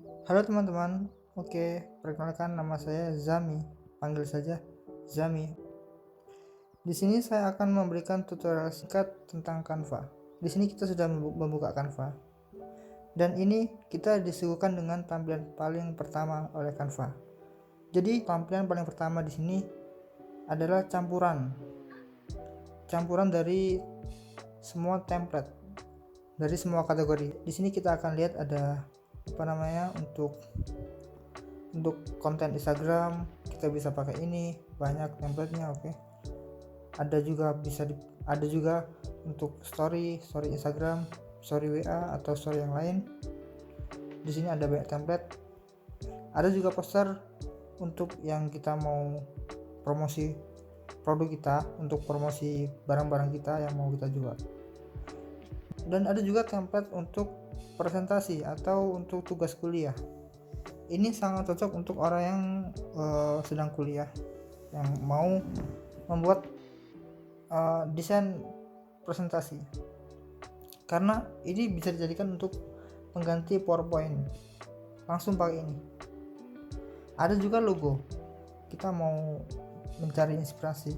Halo teman-teman, perkenalkan nama saya Zami, panggil saja Zami. Di sini saya akan memberikan tutorial singkat tentang Canva. Di sini kita sudah membuka Canva, dan ini kita disuguhkan dengan tampilan paling pertama oleh Canva. Jadi tampilan paling pertama di sini adalah campuran dari semua template, dari semua kategori. Di sini kita akan lihat ada untuk konten Instagram kita bisa pakai ini, banyak templatenya. Ada juga untuk story Instagram, story WA atau story yang lain. Di sini ada banyak template. Ada juga poster untuk yang kita mau promosi produk kita, untuk promosi barang-barang kita yang mau kita jual. Dan ada juga template untuk presentasi atau untuk tugas kuliah. Ini sangat cocok untuk orang yang sedang kuliah, yang mau membuat desain presentasi, karena ini bisa dijadikan untuk pengganti PowerPoint. Langsung pakai ini. Ada juga logo, kita mau mencari inspirasi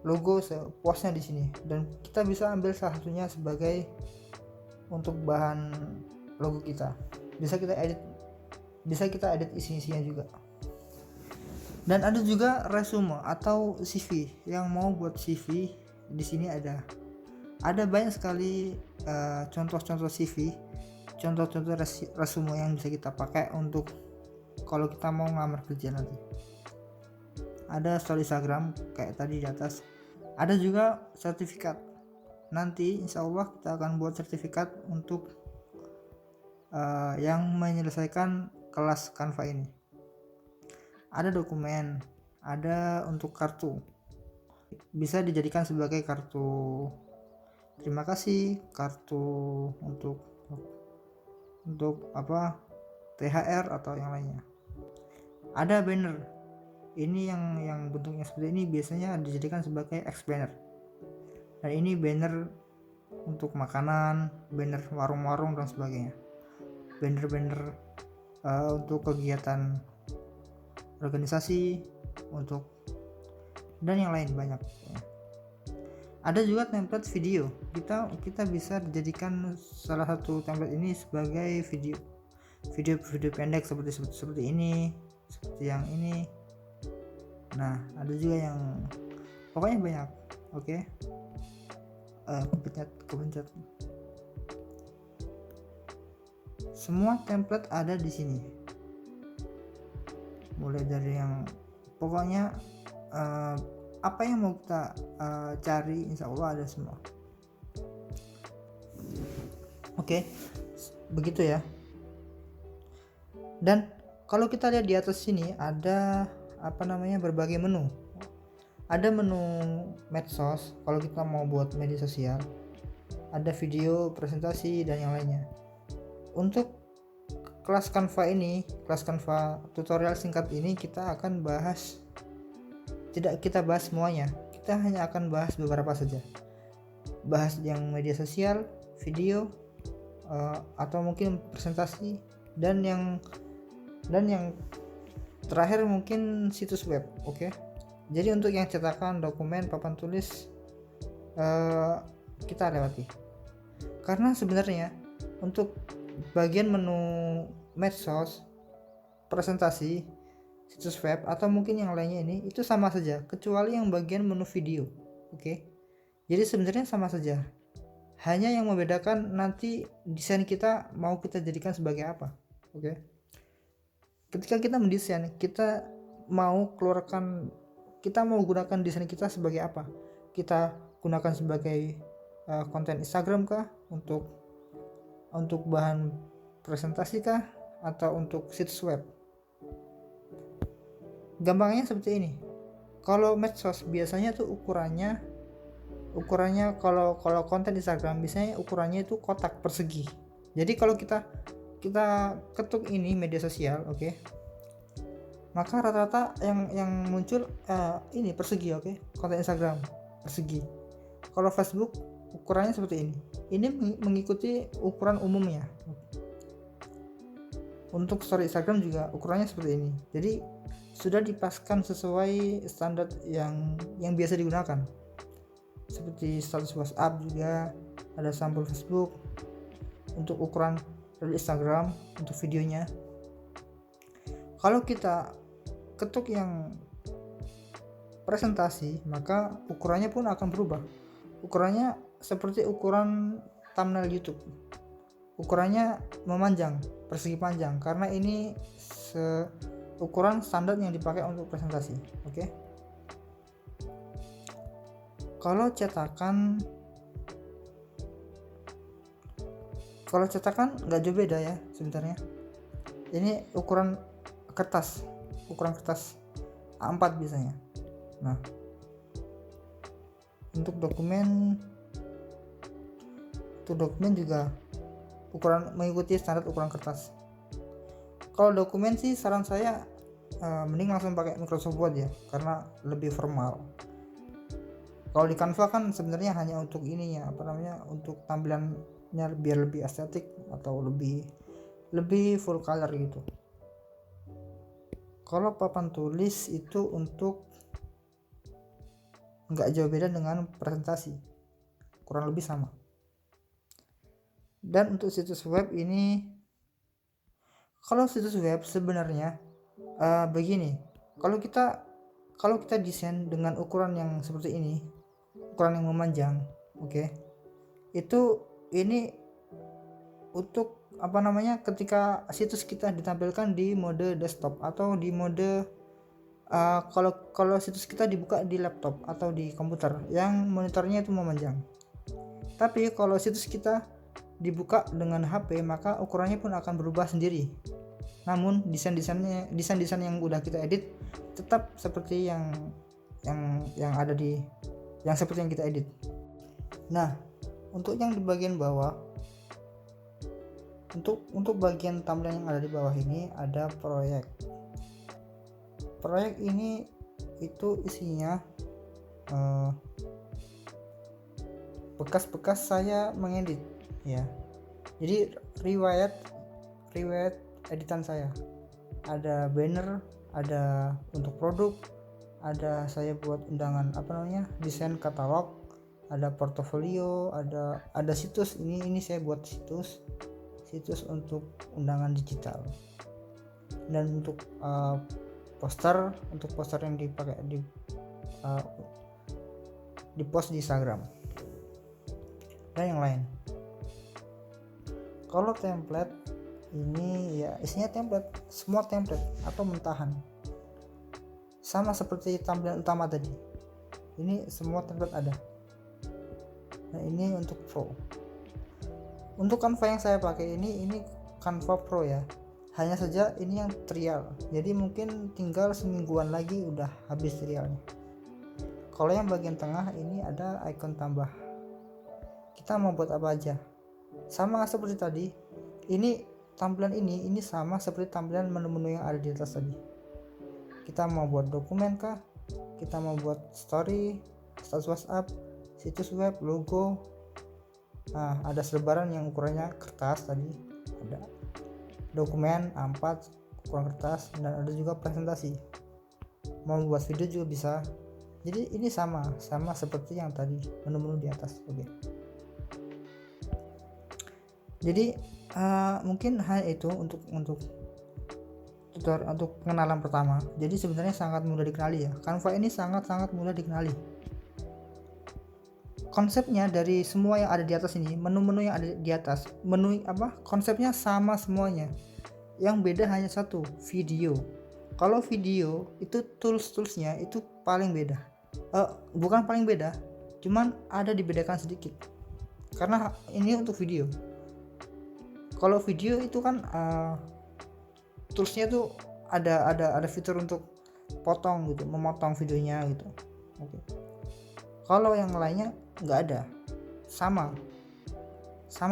logo sepuasnya di sini, dan kita bisa ambil salah satunya sebagai untuk bahan logo kita. Bisa kita edit isi-isinya juga. Dan ada juga resume atau CV, yang mau buat CV di sini ada banyak sekali contoh-contoh CV, contoh-contoh resume yang bisa kita pakai untuk kalau kita mau ngelamar kerja nanti. Ada story Instagram kayak tadi di atas. Ada juga sertifikat. Nanti insya Allah kita akan buat sertifikat untuk yang menyelesaikan kelas Canva ini. Ada dokumen, ada untuk kartu, bisa dijadikan sebagai kartu terima kasih, kartu untuk THR atau yang lainnya. Ada banner, ini yang bentuknya seperti ini biasanya dijadikan sebagai X banner. Dan ini banner untuk makanan, banner warung-warung dan sebagainya. Banner untuk kegiatan organisasi, dan yang lain banyak. Ada juga template video. Kita bisa dijadikan salah satu template ini sebagai video pendek seperti ini, seperti yang ini. Nah, ada juga yang pokoknya banyak. Kepencet. Semua template ada di sini. Mulai dari yang pokoknya apa yang mau kita cari, insya Allah ada semua. Begitu ya. Dan kalau kita lihat di atas sini ada berbagai menu. Ada menu medsos kalau kita mau buat media sosial, ada video, presentasi, dan yang lainnya. Untuk kelas Canva tutorial singkat ini kita akan tidak kita bahas semuanya, kita hanya akan bahas beberapa saja. Bahas yang media sosial, video, atau mungkin presentasi, dan yang terakhir mungkin situs web. Jadi untuk yang cetakan, dokumen, papan tulis kita lewati, karena sebenarnya untuk bagian menu medsos, presentasi, situs web, atau mungkin yang lainnya ini itu sama saja, kecuali yang bagian menu video. Jadi sebenarnya sama saja, hanya yang membedakan nanti desain kita mau kita jadikan sebagai apa. Ketika kita mendesain, kita mau gunakan desain kita sebagai apa? Kita gunakan sebagai konten Instagram kah, untuk bahan presentasi kah, atau untuk situs web? Gampangnya seperti ini. Kalau medsos biasanya tuh ukurannya kalau konten Instagram biasanya ukurannya itu kotak persegi. Jadi kalau kita ketuk ini media sosial, maka rata-rata yang muncul ini persegi. Konten Instagram persegi. Kalau Facebook ukurannya seperti ini mengikuti ukuran umumnya. Untuk story Instagram juga ukurannya seperti ini. Jadi sudah dipaskan sesuai standar yang biasa digunakan. Seperti status WhatsApp juga ada sampul Facebook. Untuk ukuran dari Instagram untuk videonya. Kalau kita ketuk yang presentasi, maka ukurannya pun akan berubah. Ukurannya seperti ukuran thumbnail YouTube. Ukurannya memanjang, persegi panjang, karena ini ukuran standar yang dipakai untuk presentasi. Oke. Kalau cetakan nggak jauh beda ya sebenarnya. Ini ukuran kertas A4 biasanya. Nah, untuk dokumen juga ukuran mengikuti standar ukuran kertas. Kalau dokumen sih saran saya mending langsung pakai Microsoft Word ya, karena lebih formal. Kalau di Canva kan sebenarnya hanya untuk ininya, untuk tampilannya biar lebih estetik atau lebih full color gitu. Kalau papan tulis itu untuk nggak jauh beda dengan presentasi, kurang lebih sama. Dan untuk situs web ini, kalau situs web sebenarnya begini, kalau kita desain dengan ukuran yang seperti ini, ukuran yang memanjang, oke, ini untuk ketika situs kita ditampilkan di mode desktop atau di mode kalau situs kita dibuka di laptop atau di komputer yang monitornya itu memanjang. Tapi kalau situs kita dibuka dengan HP, maka ukurannya pun akan berubah sendiri. Namun desain yang udah kita edit tetap seperti yang ada yang seperti yang kita edit. Nah, untuk yang di bagian bawah, untuk bagian tampilan yang ada di bawah ini ada proyek. Proyek ini itu isinya bekas-bekas saya mengedit ya. Jadi riwayat editan saya. Ada banner, ada untuk produk, ada saya buat undangan desain katalog, ada portofolio, ada situs. Ini saya buat situs untuk undangan digital. Dan untuk poster yang dipakai di post di Instagram dan yang lain. Kalau template ini ya isinya semua template atau mentahan, sama seperti tampilan utama tadi. Ini semua template ada. Nah, ini untuk Pro. Untuk Canva yang saya pakai ini Canva Pro ya. Hanya saja ini yang trial, jadi mungkin tinggal semingguan lagi udah habis trialnya. Kalau yang bagian tengah ini ada icon tambah. Kita mau buat apa aja, sama seperti tadi. Ini tampilan ini sama seperti tampilan menu-menu yang ada di atas tadi. Kita mau buat dokumen kah, kita mau buat story, status WhatsApp, situs web, logo. Nah, ada selebaran yang ukurannya kertas tadi, ada dokumen A4 ukuran kertas, dan ada juga presentasi. Mau buat video juga bisa. Jadi ini sama seperti yang tadi, menu-menu di atas. Oke. Jadi mungkin hal itu untuk tutorial untuk pengenalan pertama. Jadi sebenarnya sangat mudah dikenali ya. Canva ini sangat mudah dikenali. Konsepnya dari semua yang ada di atas ini, menu-menu yang ada di atas, konsepnya sama semuanya. Yang beda hanya satu, video. Kalau video itu tools-toolsnya itu paling beda. Bukan paling beda, cuman ada dibedakan sedikit. Karena ini untuk video. Kalau video itu kan toolsnya tuh ada fitur untuk potong gitu, memotong videonya gitu. Oke. Kalau yang lainnya nggak ada, sama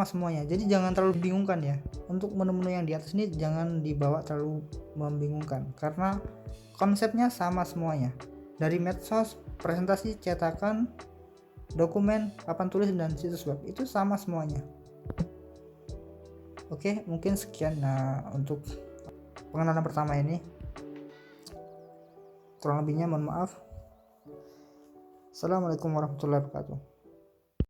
semuanya. Jadi jangan terlalu dibingungkan ya. Untuk menu-menu yang di atas ini jangan dibawa terlalu membingungkan, karena konsepnya sama semuanya. Dari medsos, presentasi, cetakan, dokumen, papan tulis, dan situs web itu sama semuanya. Oke, mungkin sekian. Nah, untuk pengenalan pertama ini. Kurang lebihnya mohon maaf. Assalamualaikum warahmatullahi wabarakatuh.